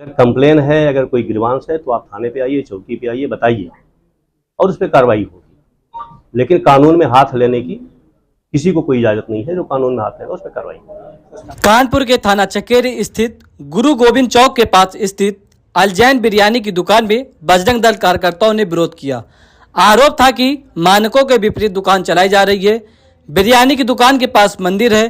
अगर कंप्लेन है, अगर कोई ग्रीवांस है तो आप थाने पे आइए, चौकी पे आइए, बताइए और उस पर कार्रवाई होगी। लेकिन कानून में हाथ लेने की किसी को कोई इजाजत नहीं है। जो कानून में हाथ लेगा उस पर कार्रवाई होगी। कानपुर के थाना चकेरी स्थित गुरु गोविंद चौक के पास स्थित अलजैन बिरयानी की दुकान में बजरंग दल कार्यकर्ताओं ने विरोध किया। आरोप था कि मानकों के विपरीत दुकान चलाई जा रही है। बिरयानी की दुकान के पास मंदिर है।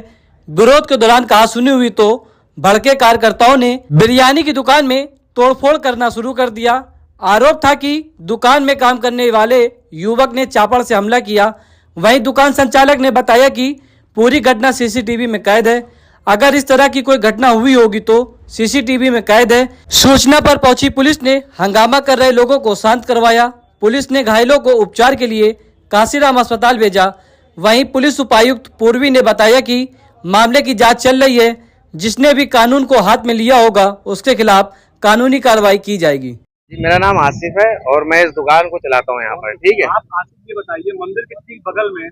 विरोध के दौरान कहासुनी हुई तो भड़के कार्यकर्ताओं ने बिरयानी की दुकान में तोड़फोड़ करना शुरू कर दिया। आरोप था कि दुकान में काम करने वाले युवक ने चापड़ से हमला किया। वहीं दुकान संचालक ने बताया कि पूरी घटना सीसीटीवी में कैद है। अगर इस तरह की कोई घटना हुई होगी तो सीसीटीवी में कैद है। सूचना पर पहुंची पुलिस ने हंगामा कर रहे लोगों को शांत करवाया। पुलिस ने घायलों को उपचार के लिए काशीराम अस्पताल भेजा। वहीं पुलिस उपायुक्त पूर्वी ने बताया कि मामले की जांच चल रही है। जिसने भी कानून को हाथ में लिया होगा उसके खिलाफ कानूनी कार्रवाई की जाएगी। जी, मेरा नाम आसिफ है और मैं इस दुकान को चलाता हूँ यहाँ पर। ठीक है, आप आसिफ ये बताइए, मंदिर के ठीक बगल में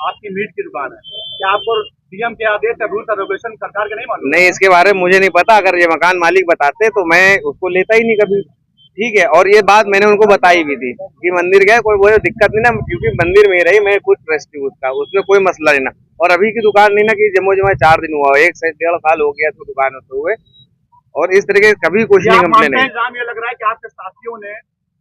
आपकी मीट की दुकान है, क्या आपको डीएम के आदेश या रूल्स और रेगुलेशन सरकार के नहीं मालूम? नहीं, इसके बारे में मुझे नहीं पता। अगर ये मकान मालिक बताते तो मैं उसको लेता ही नहीं कभी। ठीक है, और ये बात मैंने उनको बताई भी थी कि मंदिर गए, कोई वो दिक्कत नहीं ना, क्योंकि मंदिर में रही, मैं खुद ट्रस्टी हूँ उसका, उसमें कोई मसला नहीं ना। और अभी की दुकान नहीं ना कि जम्मू जमा 4 दिन हुआ, 1 से 1.5 साल हो गया तो दुकान होते हुए, और इस तरीके से कभी कुछ नहीं कंप्लेन है। इल्जाम ये लग रहा है कि आपके साथियों ने,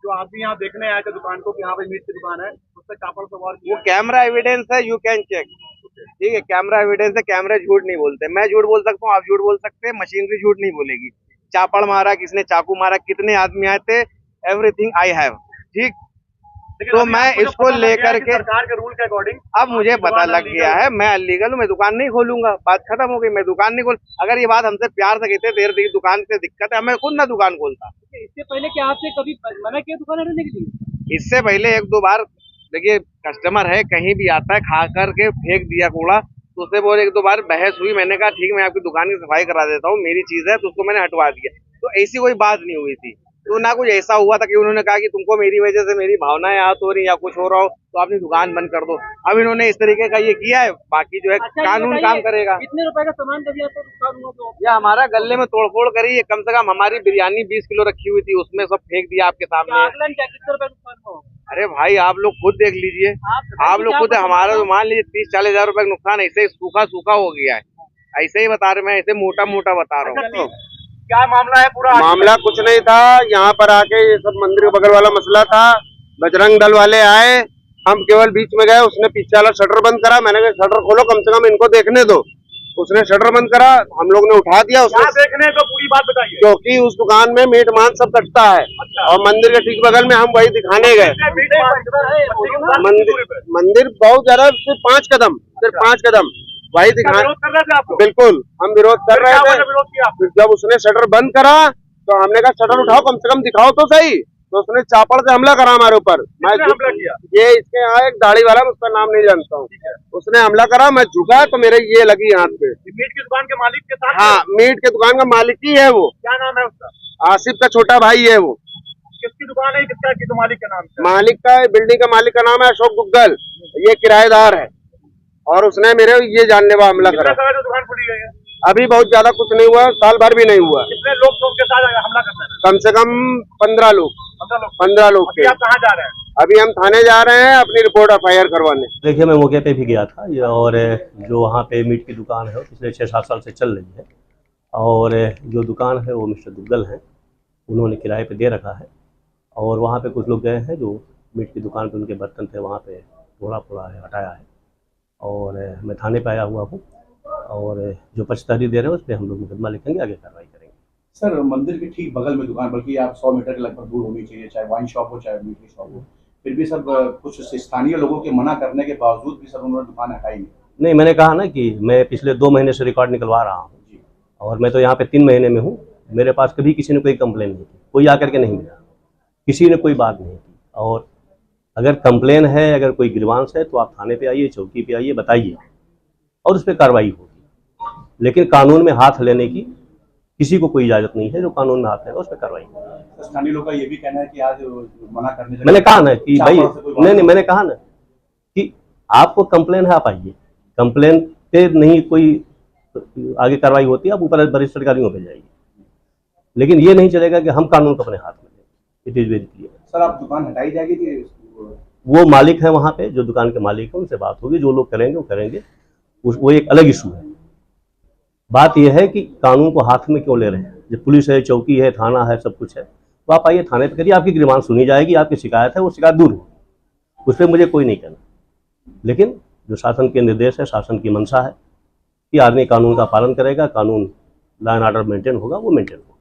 जो आदमी यहाँ देखने आए थे दुकान को कि यहाँ पे मीट की दुकान है, उस पर चापड़ सवार किया। वो कैमरा एविडेंस है, यू कैन चेक। ठीक है, कैमरा एविडेंस है, कैमरा झूठ नहीं बोलते। मैं झूठ बोल सकता हूँ, आप झूठ बोल सकते हैं, मशीनरी झूठ नहीं बोलेगी। चापड़ मारा, किसने चाकू मारा, कितने आदमी आए थे, एवरीथिंग आई हैव। ठीक, तो मैं इसको लेकर के सरकार के रूल के अकॉर्डिंग अब मुझे पता लग गया है मैं अलीगल हूँ, मैं दुकान नहीं खोलूंगा। बात खत्म हो गई, मैं दुकान नहीं खोल। अगर ये बात हमसे प्यार से कहते तेरे दुकान से दिक्कत है, मैं खुद ना दुकान खोलता। इससे पहले क्या आपसे कभी मना किया दुकान हटाने के लिए? इससे पहले 1-2 बार, देखिए कस्टमर है, कहीं भी आता है, खा करके फेंक दिया कूड़ा, तो उससे बोले 1-2 बार बहस हुई। मैंने कहा ठीक, मैं आपकी दुकान की सफाई करा देता हूँ, मेरी चीज है, तो उसको मैंने हटवा दिया। तो ऐसी कोई बात नहीं हुई थी। तो ना कुछ ऐसा हुआ था कि उन्होंने कहा कि तुमको मेरी वजह से मेरी भावनाएं आहत हो रही या कुछ हो रहा हो तो अपनी दुकान बंद कर दो। अब इन्होंने इस तरीके का ये किया है, बाकी जो है कानून काम करेगा। कितने रुपए का सामान दे दिया तो? या हमारा गले में तोड़फोड़ करी है, कम से कम हमारी बिरयानी 20 किलो रखी हुई थी, उसमें सब फेंक दिया आपके सामने। कितने रुपए? अरे भाई, आप लोग खुद देख लीजिए, आप लोग खुद, हमारा तो मान लीजिए 30-40 हजार रुपए का नुकसान ऐसे ही सूखा सूखा हो गया है। ऐसे ही बता रहे, मैं ऐसे मोटा मोटा बता रहा हूँ। क्या मामला है पूरा? मामला कुछ नहीं था, यहाँ पर आके ये सब मंदिर के बगल वाला मसला था। बजरंग दल वाले आए, हम केवल बीच में गए, उसने पीछे वाला शटर बंद करा। मैंने कहा शटर खोलो, कम से कम इनको देखने दो। उसने शटर बंद करा, हम लोग ने उठा दिया। उसने देखने तो पूरी बात बताइए। क्योंकि उस दुकान में मीट मांस सब कटता है। अच्छा। और मंदिर के ठीक बगल में हम वही दिखाने गए। मंदिर बहुत ज्यादा, सिर्फ 5 कदम, सिर्फ 5 कदम वही दिखाने। बिल्कुल, हम विरोध कर रहे थे। जब उसने शटर बंद करा तो हमने कहा शटर उठाओ, कम से कम दिखाओ तो सही। तो उसने चापड़ से हमला करा हमारे ऊपर। मैं ये इसके यहाँ एक दाढ़ी वाला, उसका नाम नहीं जानता हूँ, उसने हमला करा। मैं झुका तो मेरे ये लगी हाथ पे। मीट की दुकान के मालिक के साथ? हाँ, मीट की दुकान का मालिक ही है वो। क्या नाम है उसका? आसिफ का छोटा भाई है वो। किसकी दुकान है, किसका की तो मालिक का नाम? मालिक का, बिल्डिंग का मालिक का नाम है अशोक गुग्गल, ये किराएदार है। और उसने मेरे ये जानलेवा हमला करा। दुकान खुली गई है? अभी बहुत ज्यादा कुछ नहीं हुआ, साल भर भी नहीं हुआ। कितने लोग तो उनके साथ हमला करते हैं? कम से कम 15 लोग। 15 लोग के। आप कहाँ जा रहे हैं? अभी हम थाने जा रहे हैं अपनी रिपोर्ट FIR करवाने। देखिए, मैं मौके पे भी गया था, और जो वहाँ पे मीट की दुकान है वो पिछले 6-7 साल से चल रही है। और जो दुकान है वो मिस्टर दुग्गल हैं, उन्होंने किराए पे दे रखा है। और वहाँ पे कुछ लोग गए हैं जो मीट की दुकान पे उनके बर्तन थे, वहाँ पे फोड़ा है, हटाया है। और मैं थाने पे आया हुआ हूँ, और जो पक्षधारी दे रहे हैं उस पर हम लोग मुकदमा लिखेंगे, आगे कार्रवाई करेंगे। सर, मंदिर के ठीक बगल में दुकान, बल्कि आप 100 मीटर के लगभग दूर होनी चाहिए, चाहे वाइन शॉप हो चाहे मीट की शॉप हो, फिर भी सब कुछ स्थानीय लोगों के मना करने के बावजूद भी सर उन्होंने दुकान हटाई नहीं। मैंने कहा ना कि मैं पिछले 2 महीने से रिकॉर्ड निकलवा रहा हूँ, और मैं तो यहाँ पे 3 महीने में हूँ। मेरे पास कभी किसी ने कोई कंप्लेन नहीं की, कोई आकर के नहीं मिला, किसी ने कोई बात नहीं की। और अगर कंप्लेन है, अगर कोई ग्रीवांस है तो आप थाने पे आइए, चौकी पे आइए, बताइए और उस पर कार्रवाई होगी। लेकिन कानून में हाथ लेने की किसी को कोई इजाजत नहीं है। जो कानून में हाथ लेगा उस पर कार्रवाई होगी। स्थानीय लोगों का ये भी कहना है कि आज मना करने से मैंने कहा ना कि भाई, नहीं, मैंने कहा ना कि आपको कंप्लेन है, आप आइए। कंप्लेन पे नहीं कोई आगे कार्रवाई होती है, आप ऊपर वरिष्ठ अधिकारियों पे जाइए। लेकिन ये नहीं चलेगा कि हम कानून को अपने हाथ में लें। It is very clear. Sir आप दुकान हटाई जाएगी कि वो मालिक है वहाँ पे, जो दुकान के मालिक है, उनसे बात होगी, जो लोग करेंगे वो करेंगे, वो एक अलग इशू है। बात यह है कि कानून को हाथ में क्यों ले रहे हैं। जब पुलिस है, चौकी है, थाना है, सब कुछ है, तो आप आइए थाने पे करिए, आपकी ग्रीवांस सुनी जाएगी, आपकी शिकायत है वो शिकायत दूर हो, उस पर मुझे कोई नहीं कहना। लेकिन जो शासन के निर्देश है, शासन की मंशा है कि आदमी कानून का पालन करेगा, कानून लॉ एंड ऑर्डर मेंटेन होगा, वो मेंटेन होगा।